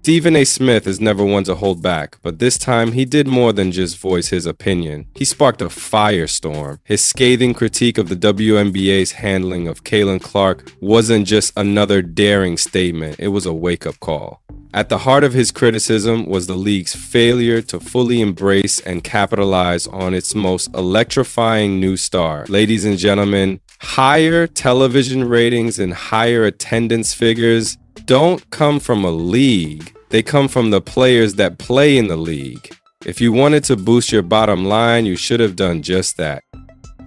Stephen A. Smith is never one to hold back, but this time he did more than just voice his opinion. He sparked a firestorm. His scathing critique of the WNBA's handling of Caitlin Clark wasn't just another daring statement, it was a wake-up call. At the heart of his criticism was the league's failure to fully embrace and capitalize on its most electrifying new star. Ladies and gentlemen, higher television ratings and higher attendance figures don't come from a league. They come from the players that play in the league. If you wanted to boost your bottom line, you should have done just that.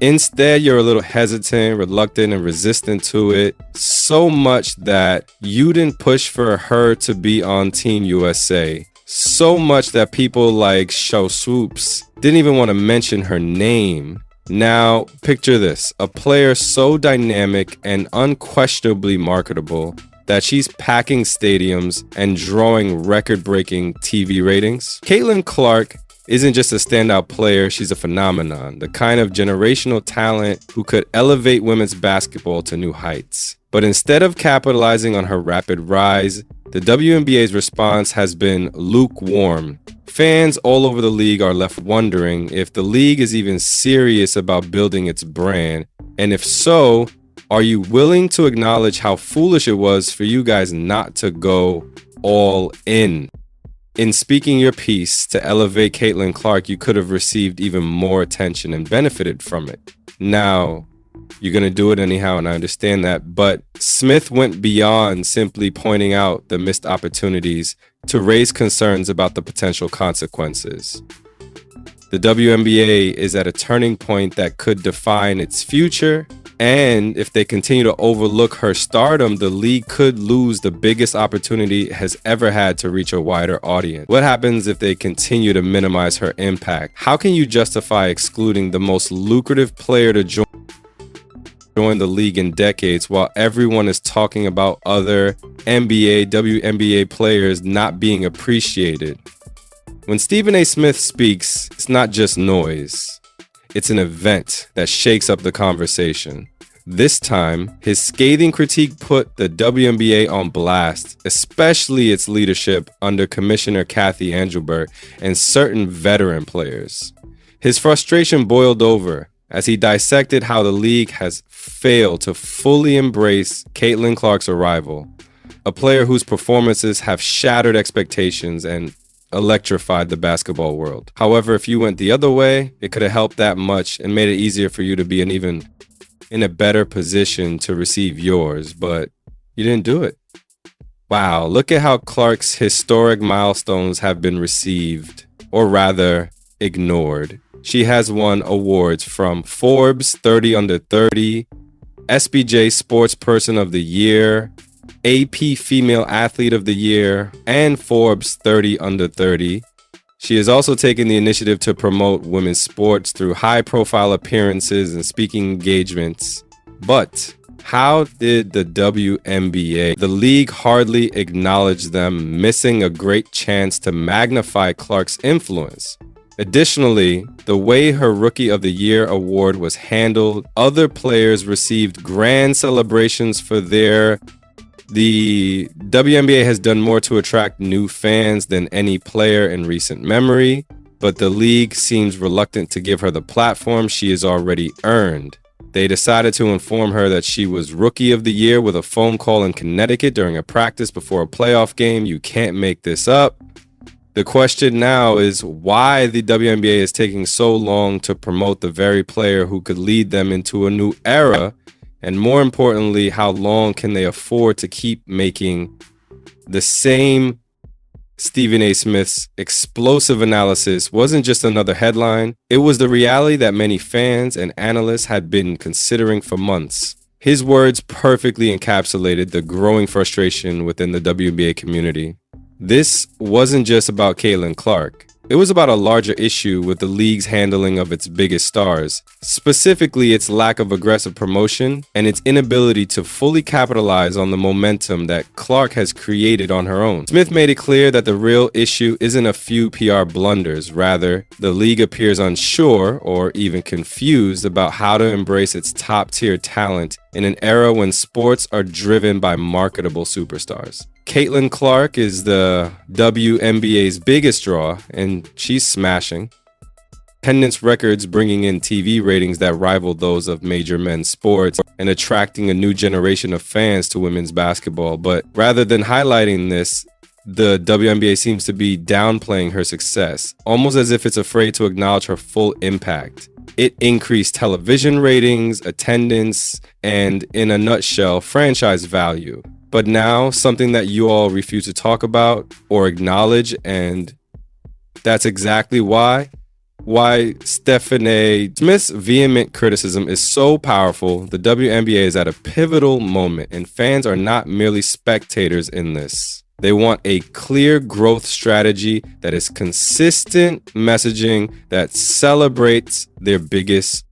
Instead, you're a little hesitant, reluctant, and resistant to it, so much that you didn't push for her to be on Team USA. So much that people like Show Swoops didn't even want to mention her name. Now, picture this, a player so dynamic and unquestionably marketable that she's packing stadiums and drawing record-breaking TV ratings. Caitlin Clark isn't just a standout player, she's a phenomenon, the kind of generational talent who could elevate women's basketball to new heights. But instead of capitalizing on her rapid rise, the WNBA's response has been lukewarm. Fans all over the league are left wondering if the league is even serious about building its brand, and if so, are you willing to acknowledge how foolish it was for you guys not to go all in? In speaking your piece to elevate Caitlin Clark, you could have received even more attention and benefited from it. Now, you're going to do it anyhow, and I understand that, but Smith went beyond simply pointing out the missed opportunities to raise concerns about the potential consequences. The WNBA is at a turning point that could define its future, and if they continue to overlook her stardom, the league could lose the biggest opportunity it has ever had to reach a wider audience. What happens if they continue to minimize her impact? How can you justify excluding the most lucrative player to join the league in decades while everyone is talking about other NBA, WNBA players not being appreciated? When Stephen A. Smith speaks, it's not just noise. It's an event that shakes up the conversation. This time, his scathing critique put the WNBA on blast, especially its leadership under Commissioner Kathy Angelberg and certain veteran players. His frustration boiled over as he dissected how the league has failed to fully embrace Caitlin Clark's arrival, a player whose performances have shattered expectations and electrified the basketball world. However, if you went the other way, it could have helped that much and made it easier for you to be in a better position to receive yours, but you didn't do it. Wow, look at how Clark's historic milestones have been received, or rather, ignored. She has won awards from Forbes 30 Under 30, SBJ Sports Person of the Year, AP Female Athlete of the Year, and Forbes 30 Under 30. She has also taken the initiative to promote women's sports through high-profile appearances and speaking engagements. But how did the WNBA, the league, hardly acknowledge them, missing a great chance to magnify Clark's influence? Additionally, the way her Rookie of the Year award was handled, other players received grand celebrations for the WNBA has done more to attract new fans than any player in recent memory, but the league seems reluctant to give her the platform she has already earned. They decided to inform her that she was Rookie of the Year with a phone call in Connecticut during a practice before a playoff game. You can't make this up. The question now is why the WNBA is taking so long to promote the very player who could lead them into a new era. And more importantly, how long can they afford to keep making the same? Stephen A. Smith's explosive analysis wasn't just another headline. It was the reality that many fans and analysts had been considering for months. His words perfectly encapsulated the growing frustration within the WNBA community. This wasn't just about Caitlin Clark. It was about a larger issue with the league's handling of its biggest stars, specifically its lack of aggressive promotion and its inability to fully capitalize on the momentum that Clark has created on her own. Smith made it clear that the real issue isn't a few PR blunders. Rather, the league appears unsure or even confused about how to embrace its top-tier talent in an era when sports are driven by marketable superstars. Caitlin Clark is the WNBA's biggest draw, and she's smashing. Attendance records bringing in TV ratings that rival those of major men's sports and attracting a new generation of fans to women's basketball. But rather than highlighting this, the WNBA seems to be downplaying her success, almost as if it's afraid to acknowledge her full impact. It increased television ratings, attendance, and in a nutshell, franchise value. But now, something that you all refuse to talk about or acknowledge, and that's exactly why Stephanie Smith's vehement criticism is so powerful. The WNBA is at a pivotal moment, and fans are not merely spectators in this. They want a clear growth strategy that is consistent messaging that celebrates their biggest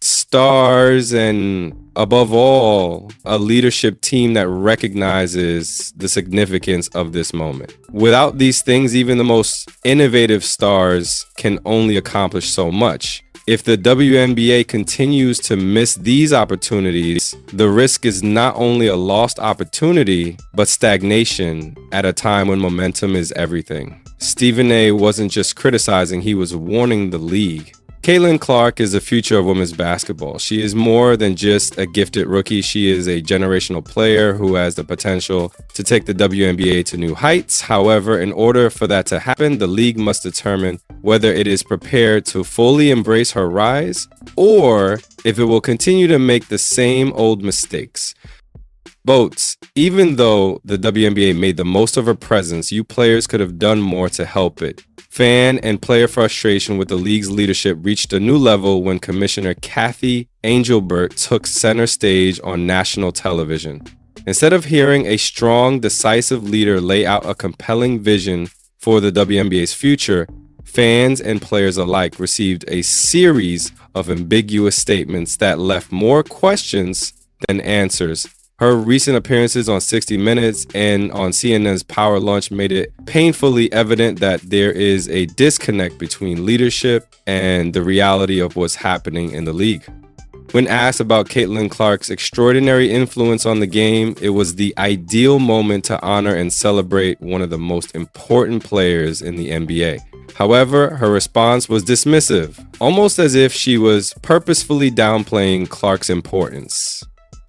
stars and, above all, a leadership team that recognizes the significance of this moment. Without these things, even the most innovative stars can only accomplish so much. If the WNBA continues to miss these opportunities, the risk is not only a lost opportunity, but stagnation at a time when momentum is everything. Stephen A. wasn't just criticizing, he was warning the league. Caitlin Clark is the future of women's basketball. She is more than just a gifted rookie. She is a generational player who has the potential to take the WNBA to new heights. However, in order for that to happen, the league must determine whether it is prepared to fully embrace her rise or if it will continue to make the same old mistakes. Boats, even though the WNBA made the most of her presence, you players could have done more to help it. Fan and player frustration with the league's leadership reached a new level when Commissioner Kathy Angelbert took center stage on national television. Instead of hearing a strong, decisive leader lay out a compelling vision for the WNBA's future, fans and players alike received a series of ambiguous statements that left more questions than answers. Her recent appearances on 60 Minutes and on CNN's Power Lunch made it painfully evident that there is a disconnect between leadership and the reality of what's happening in the league. When asked about Caitlin Clark's extraordinary influence on the game, it was the ideal moment to honor and celebrate one of the most important players in the NBA. However, her response was dismissive, almost as if she was purposefully downplaying Clark's importance.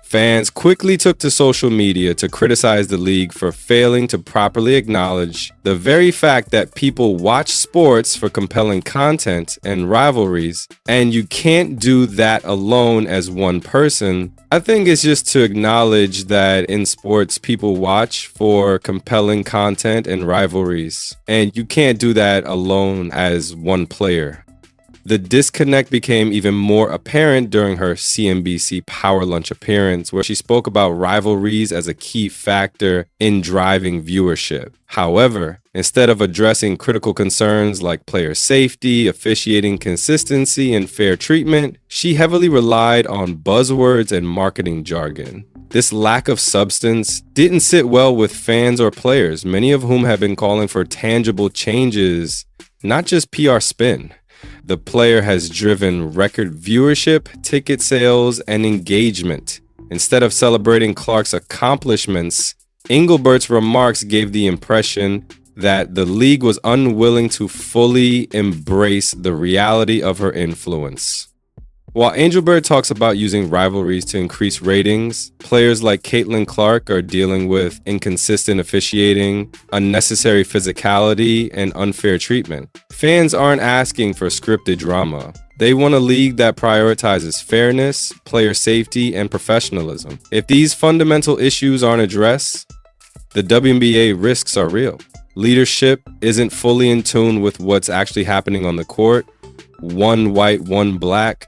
Fans quickly took to social media to criticize the league for failing to properly acknowledge the very fact that people watch sports for compelling content and rivalries, and you can't do that alone as one person. I think it's just to acknowledge that in sports, people watch for compelling content and rivalries, and you can't do that alone as one player. The disconnect became even more apparent during her CNBC Power Lunch appearance, where she spoke about rivalries as a key factor in driving viewership. However, instead of addressing critical concerns like player safety, officiating consistency, and fair treatment, she heavily relied on buzzwords and marketing jargon. This lack of substance didn't sit well with fans or players, many of whom have been calling for tangible changes, not just PR spin. The player has driven record viewership, ticket sales, and engagement. Instead of celebrating Clark's accomplishments, Engelbert's remarks gave the impression that the league was unwilling to fully embrace the reality of her influence. While Angelbert talks about using rivalries to increase ratings, players like Caitlin Clark are dealing with inconsistent officiating, unnecessary physicality, and unfair treatment. Fans aren't asking for scripted drama. They want a league that prioritizes fairness, player safety, and professionalism. If these fundamental issues aren't addressed, the WNBA risks are real. Leadership isn't fully in tune with what's actually happening on the court. One white, one black.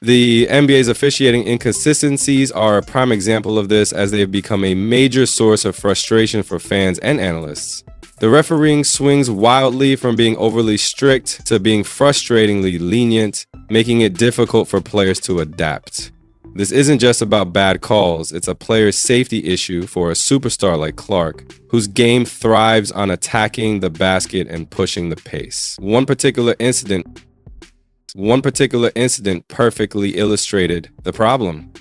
The NBA's officiating inconsistencies are a prime example of this, as they have become a major source of frustration for fans and analysts. The refereeing swings wildly from being overly strict to being frustratingly lenient, making it difficult for players to adapt. This isn't just about bad calls, it's a player's safety issue for a superstar like Clark, whose game thrives on attacking the basket and pushing the pace. One particular incident perfectly illustrated the problem.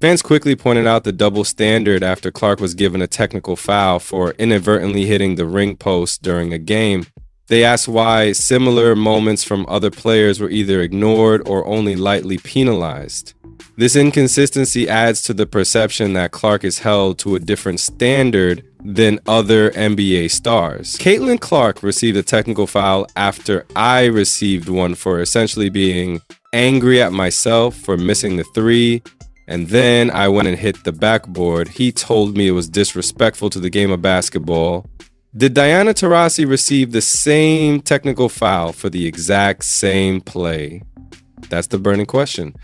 Fans quickly pointed out the double standard after Clark was given a technical foul for inadvertently hitting the ring post during a game. They asked why similar moments from other players were either ignored or only lightly penalized. This inconsistency adds to the perception that Clark is held to a different standard than other NBA stars. Caitlin Clark received a technical foul after I received one for essentially being angry at myself for missing the three, and then I went and hit the backboard. He told me it was disrespectful to the game of basketball. Did Diana Taurasi receive the same technical foul for the exact same play? That's the burning question.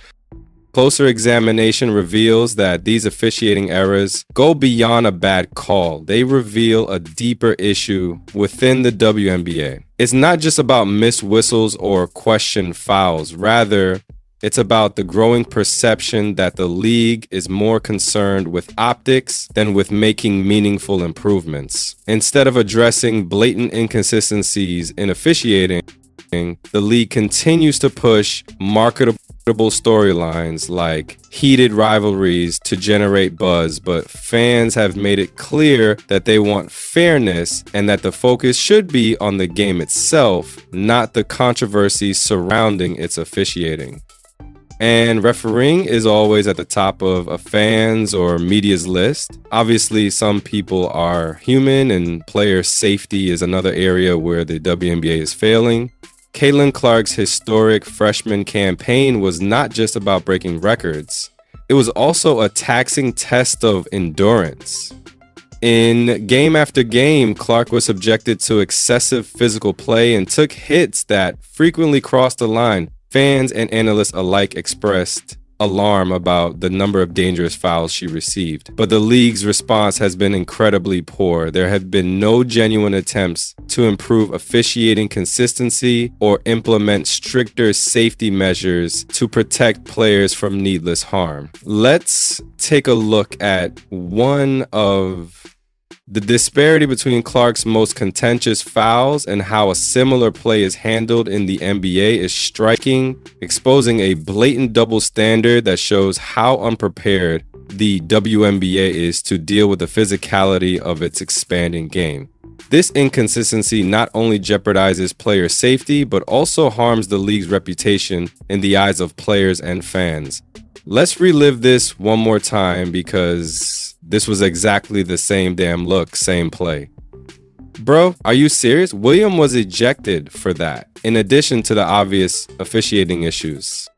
Closer examination reveals that these officiating errors go beyond a bad call. They reveal a deeper issue within the WNBA. It's not just about missed whistles or questioned fouls. Rather, it's about the growing perception that the league is more concerned with optics than with making meaningful improvements. Instead of addressing blatant inconsistencies in officiating, the league continues to push marketable storylines like heated rivalries to generate buzz, but fans have made it clear that they want fairness and that the focus should be on the game itself, not the controversies surrounding its officiating. And refereeing is always at the top of a fan's or media's list. Obviously, some people are human, and player safety is another area where the WNBA is failing. Caitlin Clark's historic freshman campaign was not just about breaking records. It was also a taxing test of endurance. In game after game, Clark was subjected to excessive physical play and took hits that frequently crossed the line. Fans and analysts alike expressed alarm about the number of dangerous fouls she received, but the league's response has been incredibly poor. There have been no genuine attempts to improve officiating consistency or implement stricter safety measures to protect players from needless harm. Let's take a look at one of the disparity between Clark's most contentious fouls and how a similar play is handled in the NBA is striking, exposing a blatant double standard that shows how unprepared the WNBA is to deal with the physicality of its expanding game. This inconsistency not only jeopardizes player safety, but also harms the league's reputation in the eyes of players and fans. Let's relive this one more time because this was exactly the same damn look, same play. Bro, are you serious? William was ejected for that, in addition to the obvious officiating issues.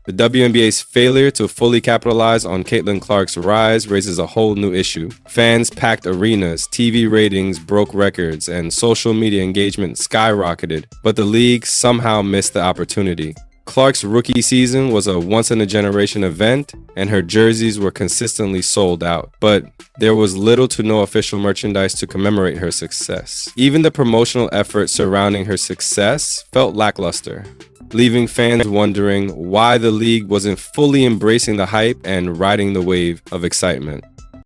The WNBA's failure to fully capitalize on Caitlin Clark's rise raises a whole new issue. Fans packed arenas, TV ratings broke records, and social media engagement skyrocketed, but the league somehow missed the opportunity. Clark's rookie season was a once-in-a-generation event, and her jerseys were consistently sold out, but there was little to no official merchandise to commemorate her success. Even the promotional effort surrounding her success felt lackluster, leaving fans wondering why the league wasn't fully embracing the hype and riding the wave of excitement.